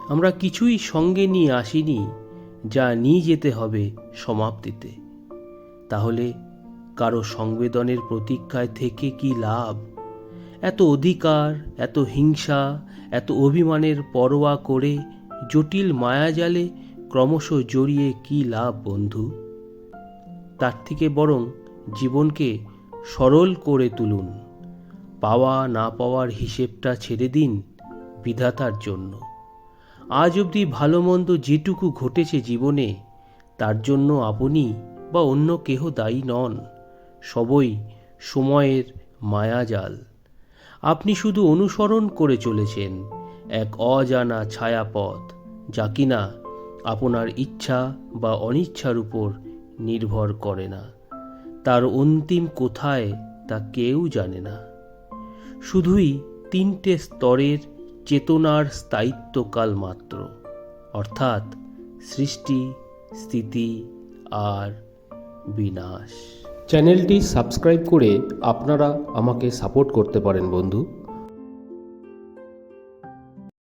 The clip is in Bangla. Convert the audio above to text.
আমরা কিছুই সঙ্গে নিয়ে আসিনি যা নিয়ে যেতে হবে সমাপ্তিতে। তাহলে কারো সংবেদনের প্রতীক্ষায় থেকে কি লাভ? এত অধিকার, এত হিংসা, এত অভিমানের পরোয়া করে জটিল মায়াজালে ক্রমশ জড়িয়ে কি লাভ বন্ধু? তার থেকে বরং জীবনকে সরল করে তুলুন। পাওয়া না পাওয়ার হিসেবটা ছেড়ে দিন বিধাতার জন্য। আজ অবধি ভালো মন্দ যেটুকু ঘটেছে জীবনে, তার জন্য আপনি বা অন্য কেহ দায়ী নন। সবই সময়ের মায়াজাল। আপনি শুধু অনুসরণ করে চলেছেন এক অজানা ছায়াপথ, যা কিনা আপনার ইচ্ছা বা অনিচ্ছার উপর নির্ভর করে না। তার অন্তিম কোথায় তা কেউ জানে না। শুধুই 3টে স্তরের চেতনার স্থায়িত্বকাল মাত্র, অর্থাৎ সৃষ্টি, স্থিতি আর বিনাশ। চ্যানেলটি সাবস্ক্রাইব করে আপনারা আমাকে সাপোর্ট করতে পারেন বন্ধু।